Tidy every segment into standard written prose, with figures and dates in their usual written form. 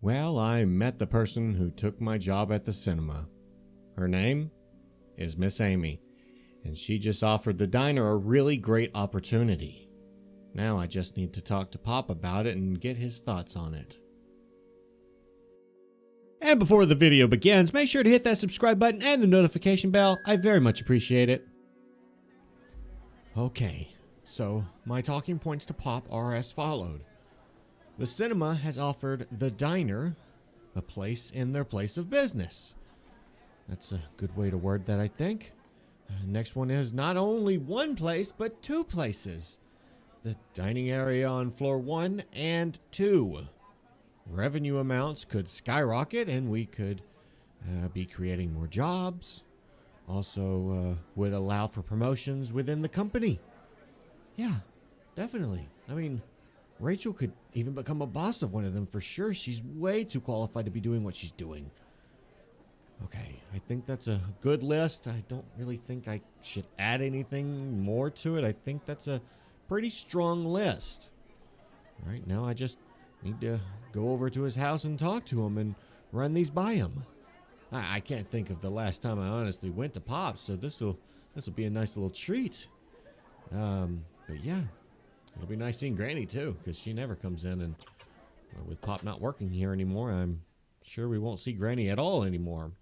Well, I met the person who took my job at the cinema. Her name is Miss Amy, and she just offered the diner a really great opportunity. Now I just need to talk to Pop about it and get his thoughts on it. And before the video begins, make sure to hit that subscribe button and the notification bell. I very much appreciate it. Okay, so my talking points to Pop are as followed. The cinema has offered the diner a place in their place of business. That's a good way to word that, I think. Next one is not only one place, but two places. The dining area on floor 1 and 2. Revenue amounts could skyrocket and we could be creating more jobs. Also would allow for promotions within the company. Yeah, definitely. I mean, Rachel could even become a boss of one of them for sure. She's way too qualified to be doing what she's doing. Okay, I think that's a good list. I don't really think I should add anything more to it. I think that's a pretty strong list. All right, now I just need to go over to his house and talk to him and run these by him. I can't think of the last time I honestly went to Pop's, so this will be a nice little treat. But yeah, it'll be nice seeing Granny too, because she never comes in, and with Pop not working here anymore, I'm sure we won't see Granny at all anymore.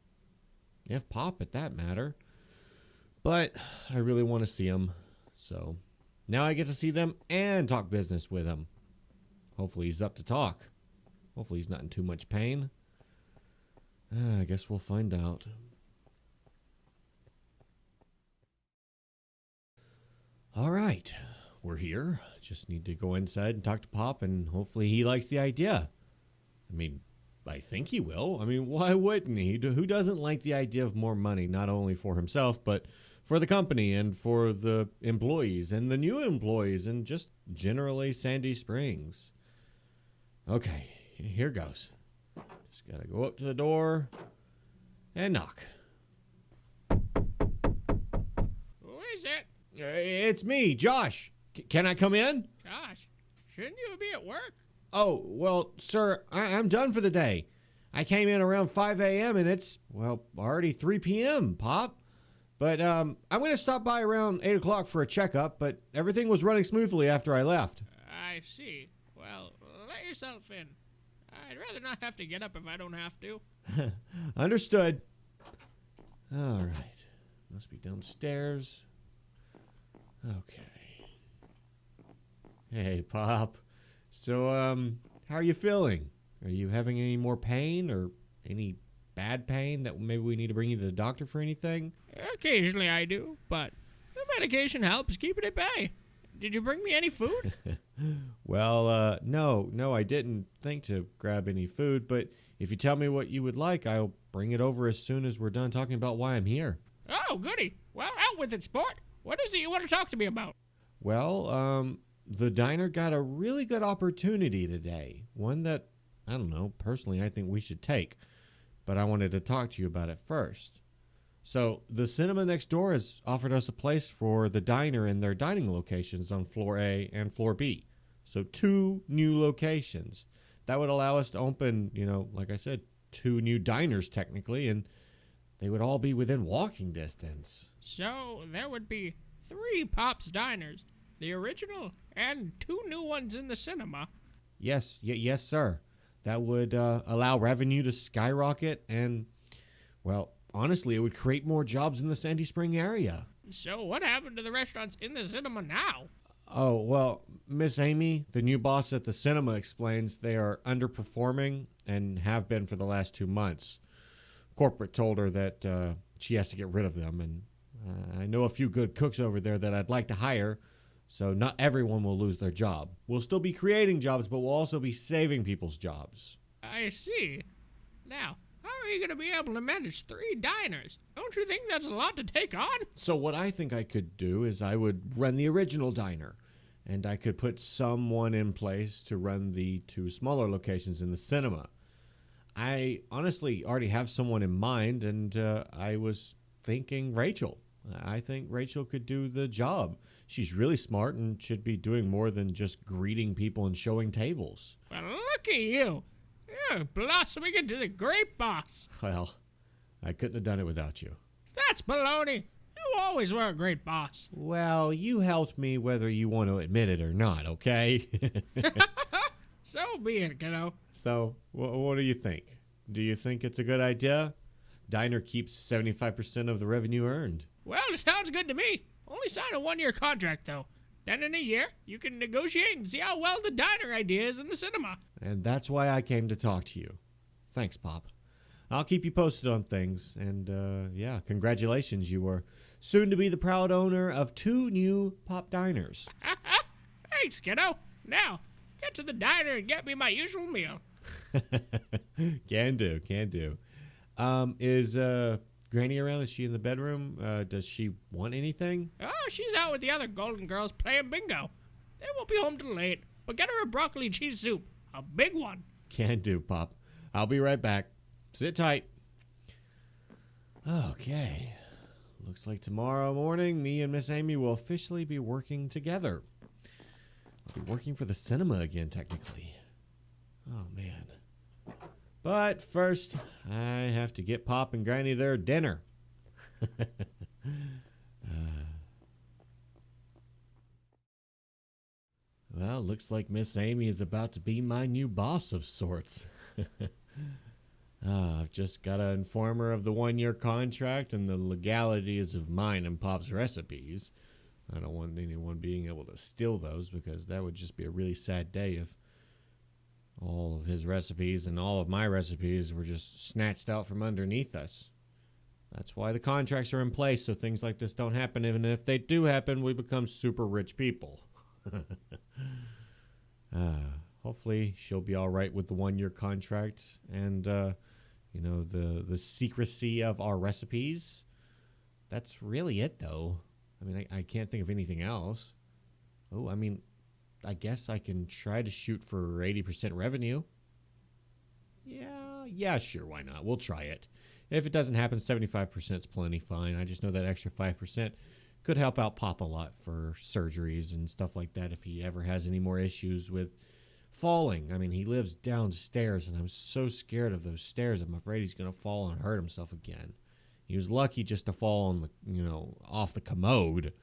If Pop at that matter. But I really want to see him, so now I get to see them and talk business with him. Hopefully he's up to talk. Hopefully he's not in too much pain. I guess we'll find out. All right, we're here. Just need to go inside and talk to Pop, and hopefully he likes the idea. I mean, I think he will. I mean, why wouldn't he? Who doesn't like the idea of more money, not only for himself, but for the company and for the employees and the new employees and just generally Sandy Springs? Okay, here goes. Just gotta go up to the door and knock. Who is it? It's me, Josh. Can I come in? Josh, shouldn't you be at work? Oh, well, sir, I'm done for the day. I came in around 5 a.m. and it's, well, already 3 p.m., Pop. But I'm going to stop by around 8 o'clock for a checkup, but everything was running smoothly after I left. I see. Well, let yourself in. I'd rather not have to get up if I don't have to. Understood. All right. Must be downstairs. Okay. Hey, Pop. So, how are you feeling? Are you having any more pain or any bad pain that maybe we need to bring you to the doctor for anything? Occasionally I do, but the medication helps keep it at bay. Did you bring me any food? Well, no, I didn't think to grab any food, but if you tell me what you would like, I'll bring it over as soon as we're done talking about why I'm here. Oh, goody. Well, out with it, sport. What is it you want to talk to me about? Well, the diner got a really good opportunity today. One that, I don't know, personally I think we should take. But I wanted to talk to you about it first. So, the cinema next door has offered us a place for the diner in their dining locations on floor A and floor B. So, 2 new locations. That would allow us to open, like I said, 2 new diners technically, and they would all be within walking distance. So, there would be 3 Pop's diners. The original and 2 new ones in the cinema. Yes, sir. That would allow revenue to skyrocket and, well, honestly, it would create more jobs in the Sandy Spring area. So what happened to the restaurants in the cinema now? Oh, well, Miss Amy, the new boss at the cinema, explains they are underperforming and have been for the last 2 months. Corporate told her that she has to get rid of them, and I know a few good cooks over there that I'd like to hire. So not everyone will lose their job. We'll still be creating jobs, but we'll also be saving people's jobs. I see. Now, how are you going to be able to manage 3 diners? Don't you think that's a lot to take on? So what I think I could do is I would run the original diner, and I could put someone in place to run the 2 smaller locations in the cinema. I honestly already have someone in mind, and I was thinking Rachel. I think Rachel could do the job. She's really smart and should be doing more than just greeting people and showing tables. Well, look at you. You're blossoming into the great boss. Well, I couldn't have done it without you. That's baloney. You always were a great boss. Well, you helped me whether you want to admit it or not, okay? So be it, kiddo. So, what do you think? Do you think it's a good idea? Diner keeps 75% of the revenue earned. Well, it sounds good to me. Only sign a 1-year contract, though. Then in a year, you can negotiate and see how well the diner idea is in the cinema. And that's why I came to talk to you. Thanks, Pop. I'll keep you posted on things. And, yeah, congratulations. You are soon to be the proud owner of 2 new Pop Diners. Thanks, kiddo. Now, get to the diner and get me my usual meal. Can do. Is Granny around? Is she in the bedroom? Does she want anything? Oh, she's out with the other golden girls playing bingo. They won't be home till late, but get her a broccoli cheese soup. A big one. Can do, Pop. I'll be right back. Sit tight. Okay. Looks like tomorrow morning, me and Miss Amy will officially be working together. I'll be working for the cinema again, technically. Oh, man. But first, I have to get Pop and Granny their dinner. Well, looks like Miss Amy is about to be my new boss of sorts. I've just got to inform her of the 1-year contract and the legalities of mine and Pop's recipes. I don't want anyone being able to steal those, because that would just be a really sad day if all of his recipes and all of my recipes were just snatched out from underneath us. That's why the contracts are in place, so things like this don't happen. Even if they do happen, we become super rich people. Hopefully she'll be all right with the 1-year contract and, the secrecy of our recipes. That's really it, though. I mean, I can't think of anything else. Oh, I mean, I guess I can try to shoot for 80% revenue. Yeah, sure, why not? We'll try it. If it doesn't happen, 75% is plenty fine. I just know that extra 5% could help out Pop a lot for surgeries and stuff like that if he ever has any more issues with falling. I mean, he lives downstairs, and I'm so scared of those stairs. I'm afraid he's going to fall and hurt himself again. He was lucky just to fall on the, off the commode.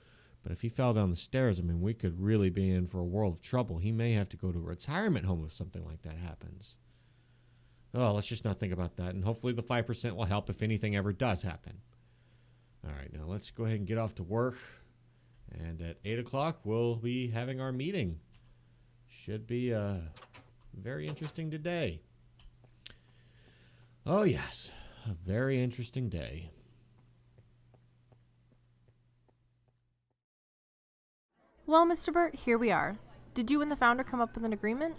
But if he fell down the stairs, I mean, we could really be in for a world of trouble. He may have to go to a retirement home if something like that happens. Oh, let's just not think about that. And hopefully the 5% will help if anything ever does happen. All right, now let's go ahead and get off to work. And at 8 o'clock, we'll be having our meeting. Should be very interesting today. Oh, yes, a very interesting day. Well, Mr. Burt, here we are. Did you and the founder come up with an agreement?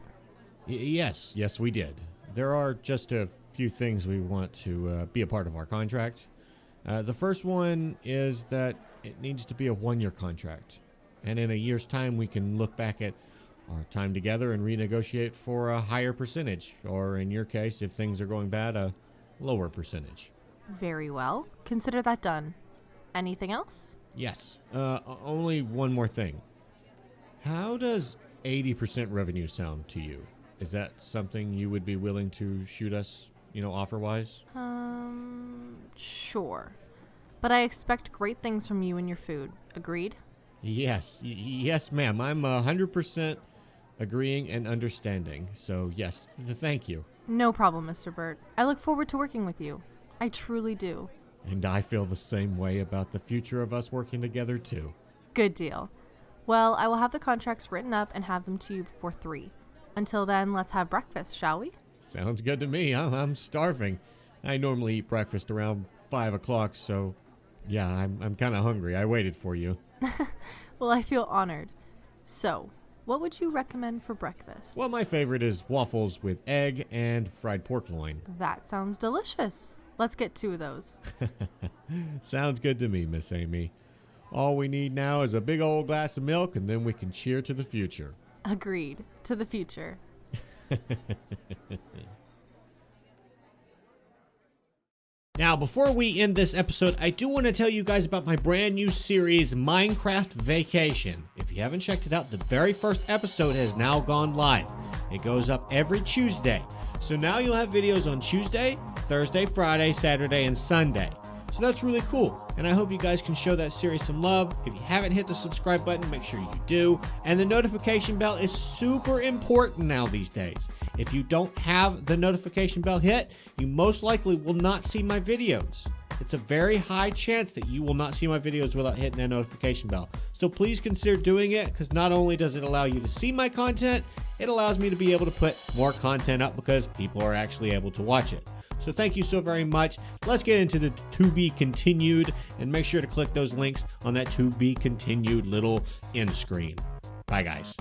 Yes, we did. There are just a few things we want to be a part of our contract. The first one is that it needs to be a 1-year contract. And in a year's time, we can look back at our time together and renegotiate for a higher percentage. Or in your case, if things are going bad, a lower percentage. Very well. Consider that done. Anything else? Yes. Only one more thing. How does 80% revenue sound to you? Is that something you would be willing to shoot us, offer-wise? Sure. But I expect great things from you and your food. Agreed? Yes, ma'am. I'm 100% agreeing and understanding. So, yes, thank you. No problem, Mr. Burt. I look forward to working with you. I truly do. And I feel the same way about the future of us working together, too. Good deal. Well, I will have the contracts written up and have them to you before 3. Until then, let's have breakfast, shall we? Sounds good to me. I'm starving. I normally eat breakfast around 5 o'clock, so yeah, I'm kind of hungry. I waited for you. Well, I feel honored. So, what would you recommend for breakfast? Well, my favorite is waffles with egg and fried pork loin. That sounds delicious. Let's get 2 of those. Sounds good to me, Miss Amy. All we need now is a big old glass of milk, and then we can cheer to the future. Agreed. To the future. Now, before we end this episode, I do want to tell you guys about my brand new series, Minecraft Vacation. If you haven't checked it out, the very first episode has now gone live. It goes up every Tuesday. So now you'll have videos on Tuesday, Thursday, Friday, Saturday, and Sunday. So that's really cool, and I hope you guys can show that series some love. If you haven't hit the subscribe button, make sure you do. And the notification bell is super important now these days. If you don't have the notification bell hit, you most likely will not see my videos. It's a very high chance that you will not see my videos without hitting that notification bell. So please consider doing it, because not only does it allow you to see my content, it allows me to be able to put more content up because people are actually able to watch it. So thank you so very much. Let's get into the to be continued, and make sure to click those links on that to be continued little end screen. Bye guys.